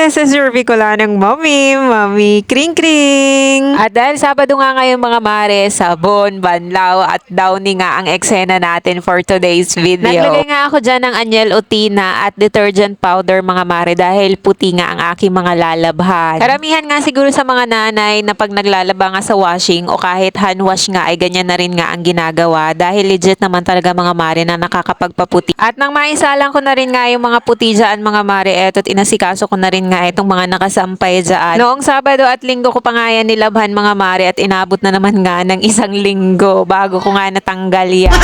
this is your Bicolanang Mami Kring Kring. At dahil Sabado nga ngayon mga mare, sabon, banlaw at downy nga ang eksena natin for today's video. Naglagay nga ako dyan ng Anyel Otina at detergent powder mga mare dahil puti nga ang aking mga lalabhan. Karamihan nga siguro sa mga nanay na pag naglalaba nga sa washing o kahit hand wash nga ay ganyan na rin nga ang ginagawa dahil legit naman talaga mga mare na nakakapagpaputi. At nang maisalang ko na rin nga yung mga puti dyan mga mare, eto't inasikaso ko na rin nga itong mga nakasampay dyan. Noong Sabado at Linggo ko pa nga yan nilabhan mga mare at inabot na naman nga ng isang linggo bago ko nga natanggal yan.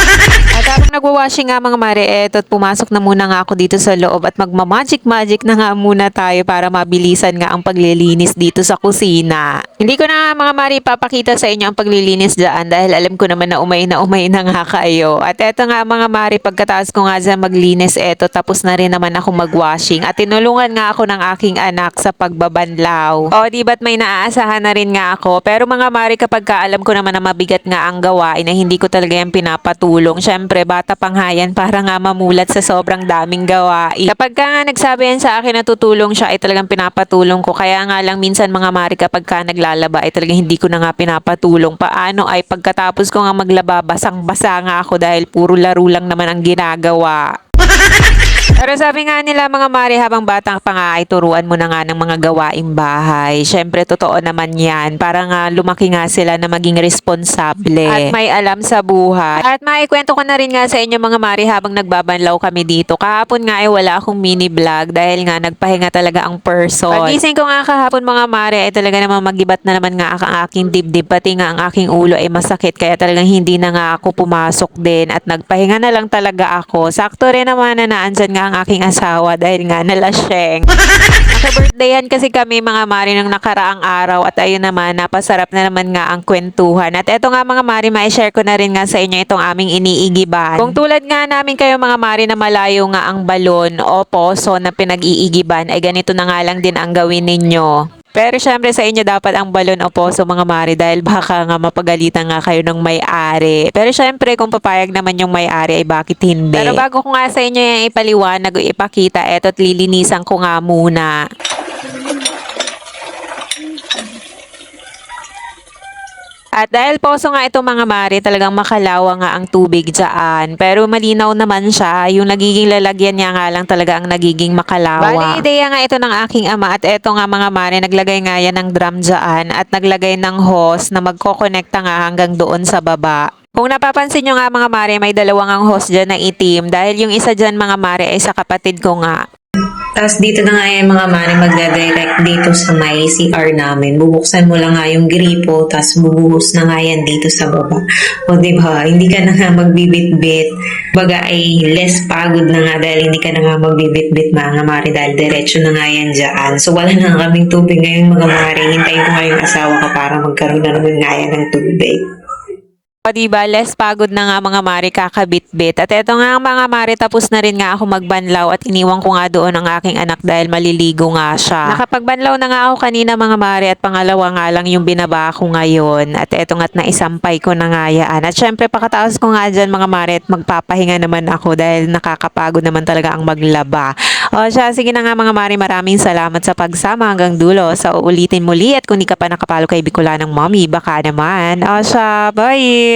At habang nagwa-washing nga mga mare, eto't pumasok na muna nga ako dito sa loob at magma-magic na nga muna tayo para mabilisan nga ang paglilinis dito sa kusina. Hindi ko na nga mga mare ipapakita sa inyo ang paglilinis dyan dahil alam ko naman na umay na nga kayo. At eto nga mga mare, pagkatapos ko nga dyan maglinis, eto tapos na rin naman ako mag-washing at tinulungan nga ako ng aking anak sa pagbabanlaw. O di ba't may naaasahan na rin nga ako, pero mga mare kapag alam ko naman na mabigat nga ang gawain na hindi ko talaga yan pinapatulong. Syempre bata panghayan para nga mamulat sa sobrang daming gawain. Kapag nga nagsabi yan sa akin na tutulong siya ay talagang pinapatulong ko. Kaya nga lang minsan mga mare kapag naglalaba ay talagang hindi ko na nga pinapatulong. Paano ay pagkatapos ko nga maglaba basang-basa nga ako dahil puro laro lang naman ang ginagawa. Pero sabi nga nila mga mare, habang bata pa nga ay turuan mo na nga ng mga gawaing bahay. Syempre totoo naman yan. Para nga lumaki nga sila na maging responsable at may alam sa buhay. At maikwento ko na rin nga sa inyo mga mare habang nagbabanlaw kami dito. Kahapon nga ay wala akong mini vlog dahil nga nagpahinga talaga ang person. Pagising ko nga kahapon mga mare ay talaga naman magibat na naman nga ang aking dibdib. Pati nga ang aking ulo ay masakit kaya talagang hindi na nga ako pumasok din at nagpahinga na lang talaga ako. Sakto rin naman na naandyan nga ang aking asawa dahil nga nalasyeng. Naka-birthdayan kasi kami mga mare ng nakaraang araw at ayun naman, napasarap na naman nga ang kwentuhan. At eto nga mga mare, ma-share ko na rin nga sa inyo itong aming iniigiban. Kung tulad nga namin kayo mga mare na malayo nga ang balon o poso na pinag-iigiban, ay ganito na nga lang din ang gawin ninyo. Pero syempre sa inyo dapat ang balon o poso mga mare dahil baka nga mapagalitan nga kayo ng may-ari. Pero syempre kung papayag naman yung may-ari ay bakit hindi? Pero bago ko nga sa inyo yung ipaliwanag o ipakita, eto't lilinisan ko nga muna. At dahil poso nga ito mga mare, talagang makalawa nga ang tubig dyan. Pero malinaw naman siya, yung nagiging lalagyan niya nga lang talaga ang nagiging makalawa. Bali, ideya nga ito ng aking ama at eto nga mga mare, naglagay nga yan ng drum dyan at naglagay ng hose na magkokonekta nga hanggang doon sa baba. Kung napapansin nyo nga mga mare, may dalawang ang hose dyan na itim dahil yung isa dyan mga mare ay sa kapatid ko nga. Tapos dito na nga yan mga mare magdadirect dito sa may CR namin. Bubuksan mo lang nga yung gripo, tapos bubuhos na nga yan dito sa baba. O diba, hindi ka na nga magbibit-bit. Baga ay less pagod na nga dahil hindi ka na nga magbibit-bit mga mare dahil diretso na nga yan dyan. So wala na nga kaming tubig ngayon mga mare. Hintayin ko nga yung asawa ko para magkaroon na naman nga yan ng tubig. O diba, less pagod na nga mga mare kakabit-bit. At eto nga mga mare, tapos na rin nga ako magbanlaw at iniwan ko nga doon ang aking anak dahil maliligo nga siya. Nakapagbanlaw na nga ako kanina mga mare at pangalawa nga lang yung binaba ko ngayon. At eto nga't naisampay ko na nga yan. At syempre pakataos ko nga dyan mga mare at magpapahinga naman ako dahil nakakapagod naman talaga ang maglaba. O siya, sige na nga mga mare, maraming salamat sa pagsama hanggang dulo. Sa uulitin muli at kung di ka pa nakapalo kay Bicolanang Mami, baka naman. O siya, bye!